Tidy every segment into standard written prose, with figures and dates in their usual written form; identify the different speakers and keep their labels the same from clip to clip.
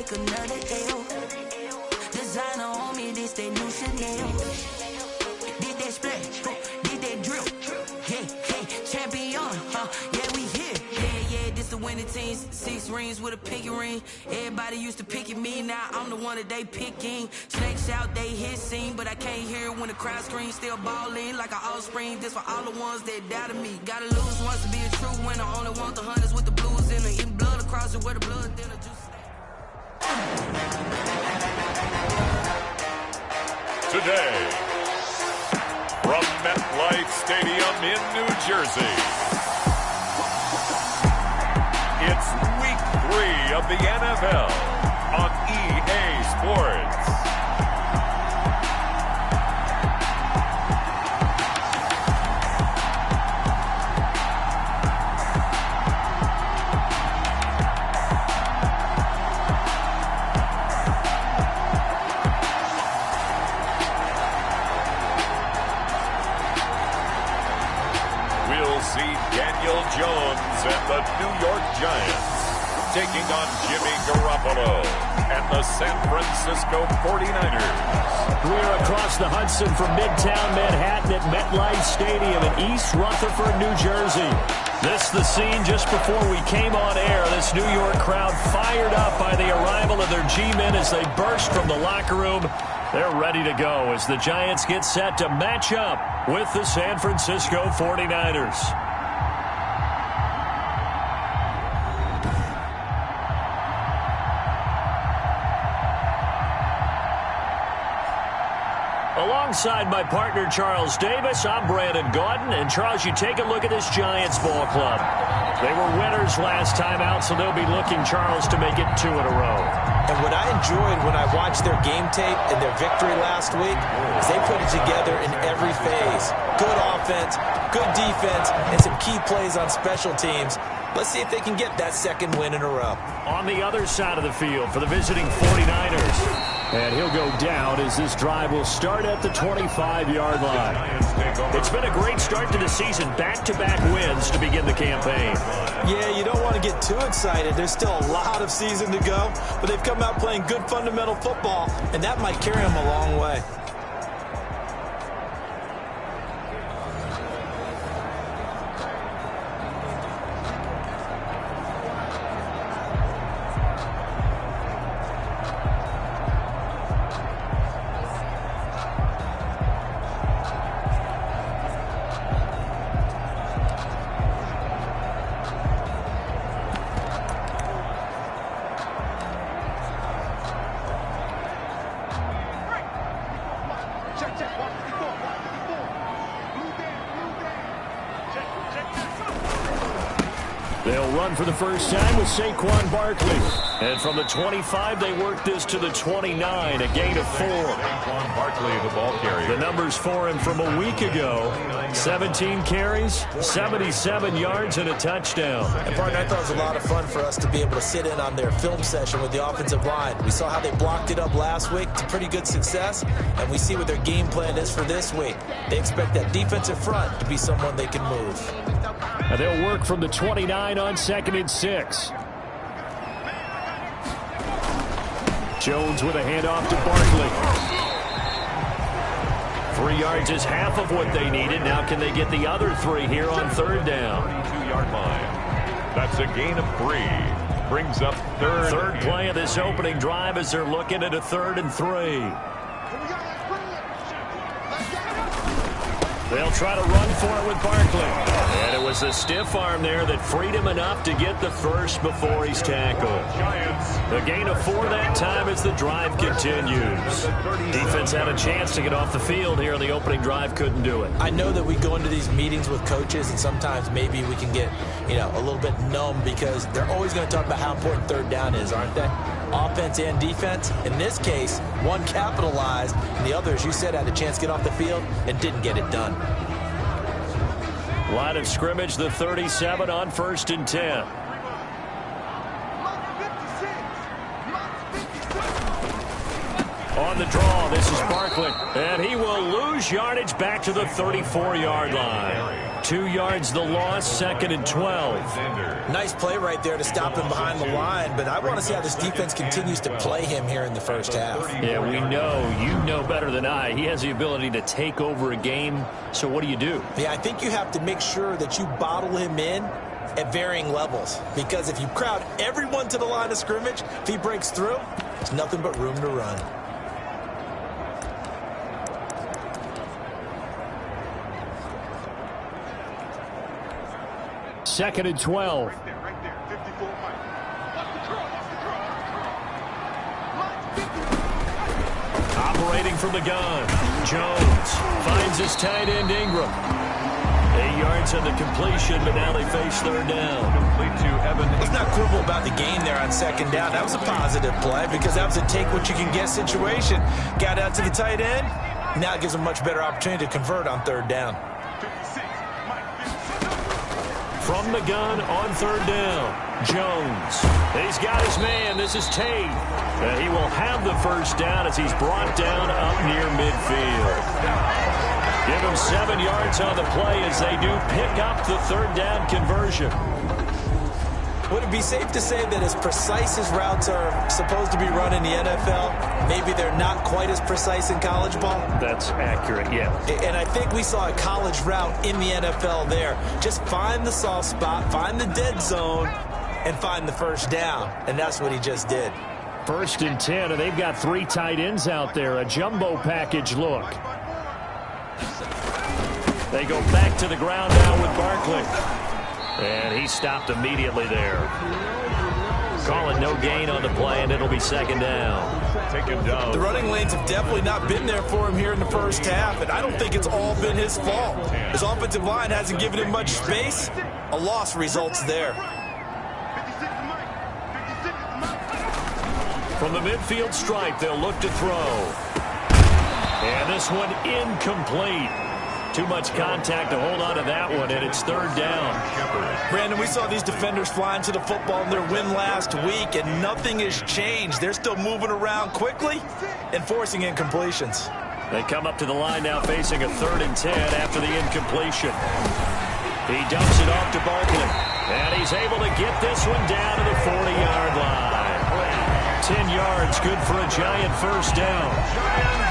Speaker 1: take another L. Designer on me, this that new Chanel. Did that splash, did that drill. Yeah, champion, yeah, we here. Yeah, this the winning team. 6 rings with a pinky ring. Everybody used to pick at me, now I'm the one that they picking. Snakes out, they hit scene, but I can't hear it when the crowd screams. Still balling like an offspring. This for all the ones that doubted me. Gotta lose once to be a true winner. Only want the hunters with the blues in it. Eating blood across it where the blood dinner juice.
Speaker 2: Today, from MetLife Stadium in New Jersey, it's Week 3 of the NFL on EA Sports. Daniel Jones and the New York Giants taking on Jimmy Garoppolo and the San Francisco 49ers.
Speaker 3: We're across the Hudson from Midtown Manhattan at MetLife Stadium in East Rutherford, New Jersey. This the scene just before we came on air. This New York crowd fired up by the arrival of their G-men as they burst from the locker room. They're ready to go as the Giants get set to match up with the San Francisco 49ers. Alongside my partner, Charles Davis, I'm Brandon Gaudin. And, Charles, you take a look at this Giants ball club. They were winners last time out, so they'll be looking, Charles, to make it 2 in a row.
Speaker 4: And what I enjoyed when I watched their game tape and their victory last week is they put it together in every phase. Good offense, good defense, and some key plays on special teams. Let's see if they can get that second win in a row.
Speaker 3: On the other side of the field for the visiting 49ers. And he'll go down as this drive will start at the 25-yard line. It's been a great start to the season. Back-to-back wins to begin the campaign.
Speaker 4: Yeah, you don't want to get too excited. There's still a lot of season to go. But they've come out playing good fundamental football, and that might carry them a long way.
Speaker 3: They'll run for the first time with Saquon Barkley. And from the 25, they work this to the 29, a gain of 4.
Speaker 2: Saquon Barkley, the ball carrier.
Speaker 3: The numbers for him from a week ago. 17 carries, 77 yards, and a touchdown.
Speaker 4: And, partner, I thought it was a lot of fun for us to be able to sit in on their film session with the offensive line. We saw how they blocked it up last week to pretty good success, and we see what their game plan is for this week. They expect that defensive front to be someone they can move.
Speaker 3: And they'll work from the 29 on 2nd and 6. Jones with a handoff to Barkley. 3 yards is half of what they needed. Now can they get the other 3 here on 3rd down?
Speaker 2: 2-yard line. That's a gain of 3. Brings up third
Speaker 3: play of this opening drive as they're looking at a 3rd and 3. They'll try to run for it with Barkley. And it was a stiff arm there that freed him enough to get the first before he's tackled. A gain of 4 that time as the drive continues. Defense had a chance to get off the field here in the opening drive, couldn't do it.
Speaker 4: I know that we go into these meetings with coaches, and sometimes maybe we can get, a little bit numb because they're always going to talk about how important 3rd down is, aren't they? Offense and defense. In this case, one capitalized, and the other, as you said, had a chance to get off the field and didn't get it done.
Speaker 3: Line of scrimmage, the 37 on 1st and 10. On the draw, this is Barkley. And he will lose yardage back to the 34-yard line. 2 yards the loss, 2nd and 12.
Speaker 4: Nice play right there to stop him behind the line, but I want to see how this defense continues to play him here in the first half.
Speaker 3: Yeah, we know. You know better than I. He has the ability to take over a game, so what do you do?
Speaker 4: Yeah, I think you have to make sure that you bottle him in at varying levels, because if you crowd everyone to the line of scrimmage, if he breaks through, there's nothing but room to run.
Speaker 3: Second and 12. Operating from the gun. Jones finds his tight end Ingram. 8 yards on the completion, but now they face third down.
Speaker 2: Complete to Evan.
Speaker 4: Let's not quibble about the game there on second down. That was a positive play because that was a take-what-you-can-get situation. Got out to the tight end. Now it gives him a much better opportunity to convert on third down.
Speaker 3: From the gun on third down, Jones. He's got his man. This is Tate. He will have the first down as he's brought down up near midfield. Give him 7 yards on the play as they do pick up the third down conversion.
Speaker 4: Would it be safe to say that as precise as routes are supposed to be run in the NFL, maybe they're not quite as precise in college ball?
Speaker 3: That's accurate, yeah.
Speaker 4: And I think we saw a college route in the NFL there. Just find the soft spot, find the dead zone, and find the first down. And that's what he just did.
Speaker 3: 1st and 10, and they've got 3 tight ends out there. A jumbo package look. They go back to the ground now with Barkley. And he stopped immediately there. Calling no gain on the play, and it'll be 2nd down.
Speaker 2: Take him down.
Speaker 4: The running lanes have definitely not been there for him here in the first half, and I don't think it's all been his fault. His offensive line hasn't given him much space. A loss results there.
Speaker 3: From the midfield stripe, they'll look to throw. And this one incomplete. Too much contact to hold on to that one, and it's third down.
Speaker 4: Brandon, we saw these defenders flying to the football in their win last week, and nothing has changed. They're still moving around quickly and forcing incompletions.
Speaker 3: They come up to the line now facing a 3rd and 10 after the incompletion. He dumps it off to Barkley, and he's able to get this one down to the 40-yard line. 10 yards, good for a Giant first down.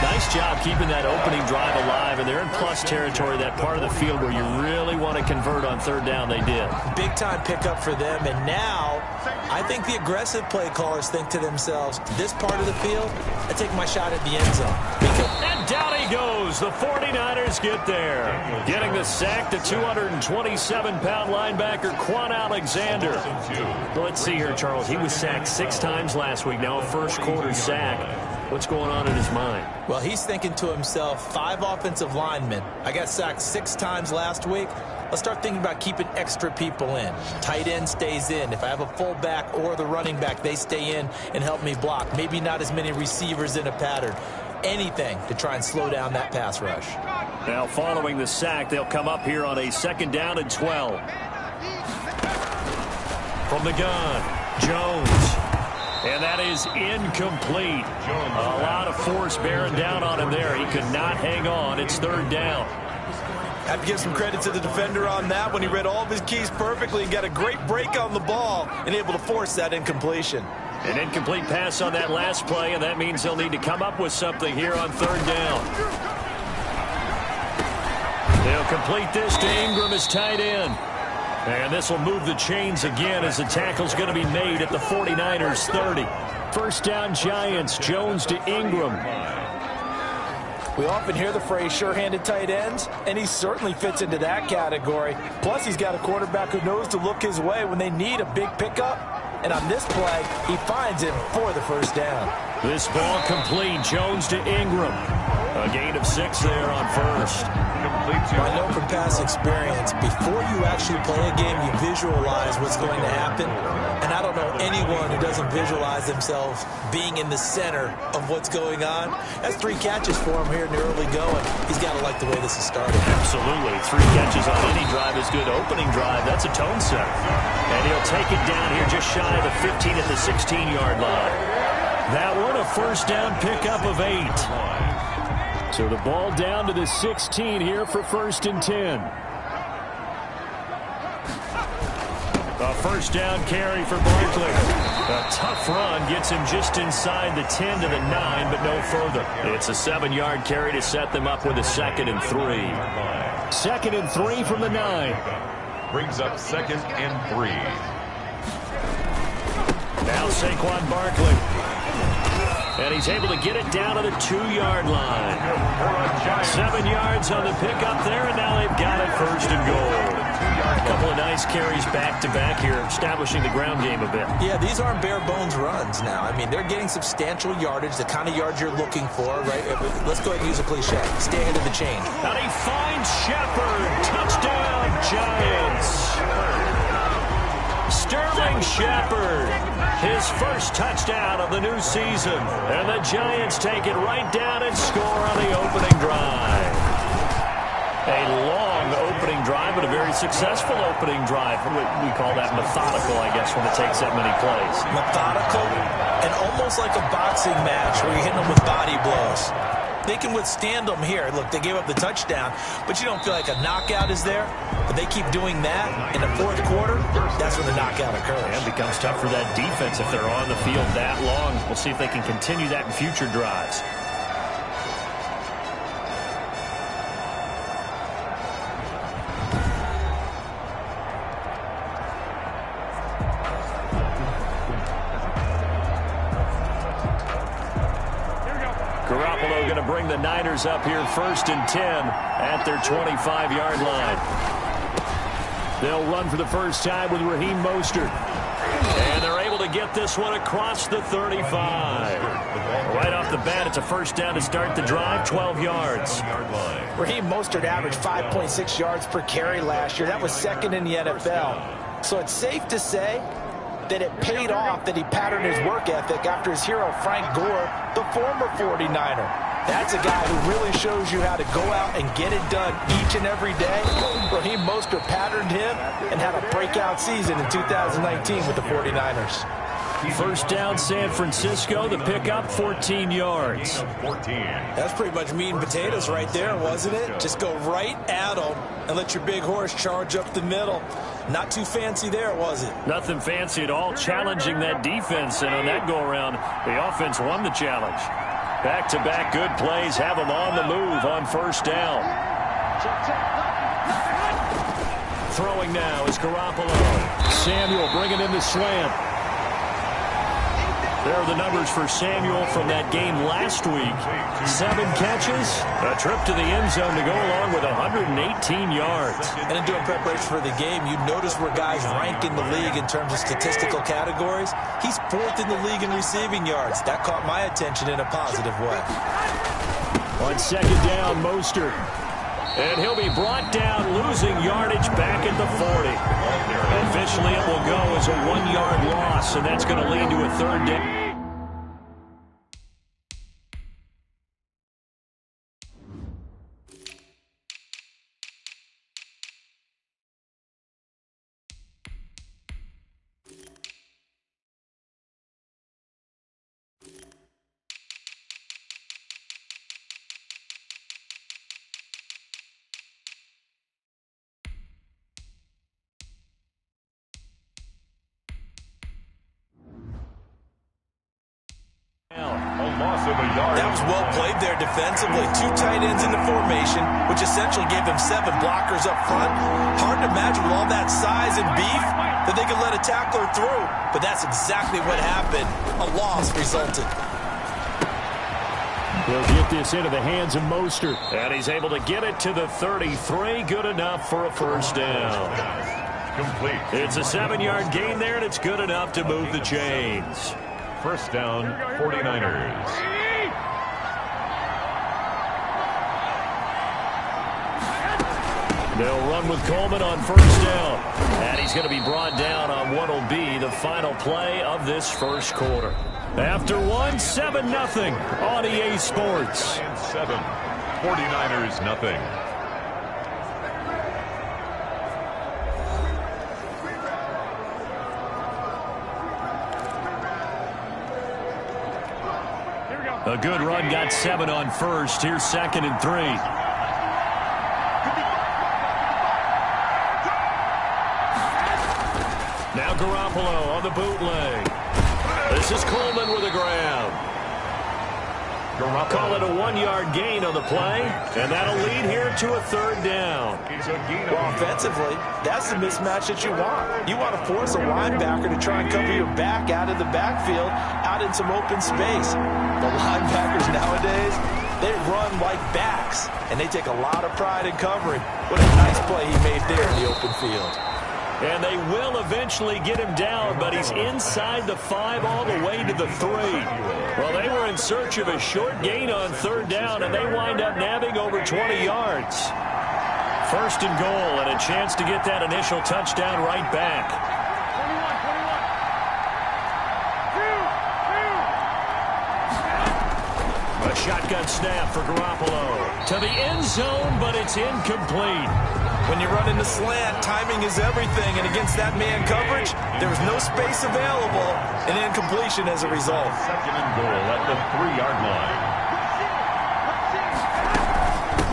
Speaker 3: Nice job keeping that opening drive alive, and they're in plus territory, that part of the field where you really want to convert on third down. They did.
Speaker 4: Big-time pickup for them, and now I think the aggressive play callers think to themselves, this part of the field, I take my shot at the end zone.
Speaker 3: And down he goes. The 49ers get there. Getting the sack, the 227-pound linebacker, Quan Alexander. Let's see here, Charles. He was sacked 6 times last week. Now a first-quarter sack. What's going on in his mind?
Speaker 4: Well, he's thinking to himself, 5 offensive linemen. I got sacked 6 times last week. Let's start thinking about keeping extra people in. Tight end stays in. If I have a fullback or the running back, they stay in and help me block. Maybe not as many receivers in a pattern. Anything to try and slow down that pass rush.
Speaker 3: Now, following the sack, they'll come up here on a 2nd down and 12. From the gun, Jones. And that is incomplete. A lot of force bearing down on him there. He could not hang on. It's 3rd down.
Speaker 4: Have to give some credit to the defender on that when he read all of his keys perfectly and got a great break on the ball and able to force that incompletion.
Speaker 3: An incomplete pass on that last play, and that means they'll need to come up with something here on 3rd down. They'll complete this to Ingram as tight end. And this will move the chains again as the tackle's going to be made at the 49ers 30. 1st down Giants, Jones to Ingram.
Speaker 4: We often hear the phrase sure-handed tight ends, and he certainly fits into that category. Plus, he's got a quarterback who knows to look his way when they need a big pickup. And on this play, he finds him for the first down.
Speaker 3: This ball complete. Jones to Ingram. A gain of 6 there on 1st.
Speaker 4: I know from past experience, before you actually play a game, you visualize what's going to happen. And I don't know anyone who doesn't visualize themselves being in the center of what's going on. That's 3 catches for him here in the early going. He's got to like the way this is started.
Speaker 3: Absolutely. 3 catches on any drive is good. Opening drive, that's a tone setter. And he'll take it down here just shy of the 15 at the 16-yard line. That one, a 1st down pickup of 8. So the ball down to the 16 here for 1st and 10. A first down carry for Barkley. A tough run gets him just inside the 10 to the 9, but no further. It's a 7-yard carry to set them up with a 2nd and 3. 2nd and 3 from the 9.
Speaker 2: Brings up 2nd and 3.
Speaker 3: Now Saquon Barkley. And he's able to get it down to the 2-yard line. 7 yards on the pickup there, and now they've got it 1st and goal. A couple of nice carries back-to-back here, establishing the ground game a bit.
Speaker 4: Yeah, these aren't bare-bones runs now. I mean, they're getting substantial yardage, the kind of yards you're looking for, right? Let's go ahead and use a cliche. Stay ahead of the chain.
Speaker 3: And he finds Shepard. Touchdown, Giants. Sterling Shepard, his first touchdown of the new season. And the Giants take it right down and score on the opening drive. A long opening drive, but a very successful opening drive. We call that methodical, I guess, when it takes that many plays.
Speaker 4: Methodical and almost like a boxing match where you're hitting them with body blows. They can withstand them here. Look, they gave up the touchdown, but you don't feel like a knockout is there. But they keep doing that in the 4th quarter, that's when the knockout occurs.
Speaker 3: And it becomes tough for that defense if they're on the field that long. We'll see if they can continue that in future drives. Garoppolo going to bring the Niners up here 1st and 10 at their 25-yard line. They'll run for the first time with Raheem Mostert. And they're able to get this one across the 35. Right off the bat, it's a first down to start the drive, 12 yards.
Speaker 4: Raheem Mostert averaged 5.6 yards per carry last year. That was 2nd in the NFL. So it's safe to say that it paid off that he patterned his work ethic after his hero Frank Gore, the former 49er. That's a guy who really shows you how to go out and get it done each and every day. Raheem Mostert patterned him and had a breakout season in 2019 with the 49ers.
Speaker 3: First down, San Francisco. The pickup, 14 yards.
Speaker 4: That's pretty much meat and potatoes right there, wasn't it? Just go right at them and let your big horse charge up the middle. Not too fancy there, was it?
Speaker 3: Nothing fancy at all, challenging that defense. And on that go-around, the offense won the challenge. Back-to-back good plays have them on the move on first down. Throwing now is Garoppolo. Samuel bringing in the slant. There are the numbers for Samuel from that game last week. 7 catches, a trip to the end zone to go along with 118 yards.
Speaker 4: And in doing preparation for the game, you notice where guys rank in the league in terms of statistical categories. He's 4th in the league in receiving yards. That caught my attention in a positive way.
Speaker 3: On second down, Mostert. And he'll be brought down, losing yardage back at the 40. Officially, it will go as a 1-yard loss, and that's going to lead to a 3rd down.
Speaker 4: That was well played there defensively. 2 tight ends in the formation, which essentially gave them 7 blockers up front. Hard to imagine with all that size and beef that they could let a tackler through. But that's exactly what happened. A loss resulted.
Speaker 3: They'll get this into the hands of Mostert. And he's able to get it to the 33. Good enough for a first down.
Speaker 2: Complete.
Speaker 3: It's a 7-yard gain there, and it's good enough to move the chains.
Speaker 2: First down, 49ers.
Speaker 3: They'll run with Coleman on first down. And he's going to be brought down on what will be the final play of this first quarter. After 7-0 on EA Sports.
Speaker 2: 7, 49ers nothing.
Speaker 3: A good run, got 7 on first. Here's 2nd and 3. Now Garoppolo on the bootleg. This is Coleman with a grab. Call it a 1-yard gain on the play, and that'll lead here to a 3rd down.
Speaker 4: Well, offensively, that's the mismatch that you want. You want to force a linebacker to try and cover your back out of the backfield, out in some open space. The linebackers nowadays, they run like backs, and they take a lot of pride in covering. What a nice play he made there in the open field.
Speaker 3: And they will eventually get him down, but he's inside the 5 all the way to the 3. Well, they were in search of a short gain on 3rd down, and they wind up nabbing over 20 yards. 1st and goal, and a chance to get that initial touchdown right back. A shotgun snap for Garoppolo. To the end zone, but it's incomplete.
Speaker 4: When you run in the slant, timing is everything, and against that man coverage, there was no space available, and incompletion as a result.
Speaker 2: 2nd and goal at the 3-yard line.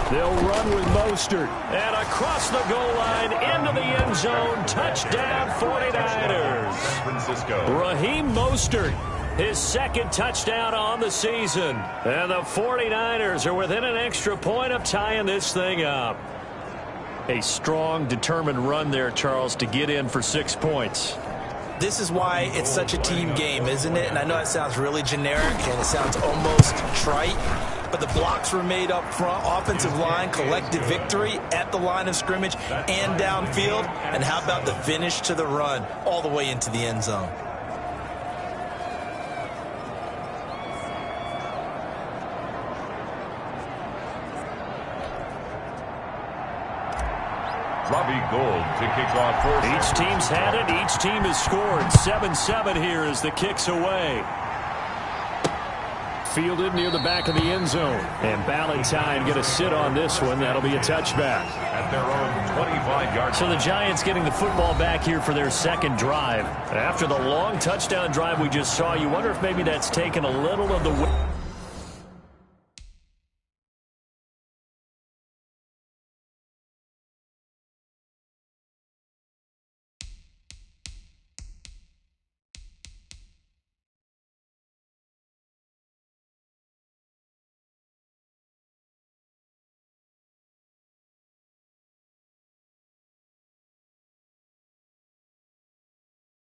Speaker 3: They'll run with Mostert, and across the goal line, into the end zone, touchdown 49ers.
Speaker 2: San Francisco.
Speaker 3: Raheem Mostert, his 2nd touchdown on the season. And the 49ers are within an extra point of tying this thing up. A strong, determined run there, Charles, to get in for 6 points.
Speaker 4: This is why it's such a team game, isn't it? And I know it sounds really generic and it sounds almost trite, but the blocks were made up front, offensive line, collective victory at the line of scrimmage and downfield. And how about the finish to the run all the way into the end zone?
Speaker 2: Robbie Gould to kick off first.
Speaker 3: Each team's had it. Each team has scored. 7-7 here as the kick's away. Fielded near the back of the end zone. And Ballantyne going to sit on this one. That'll be a touchback.
Speaker 2: At their own 25-yard.
Speaker 3: So the Giants getting the football back here for their 2nd drive. After the long touchdown drive we just saw, you wonder if maybe that's taken a little of the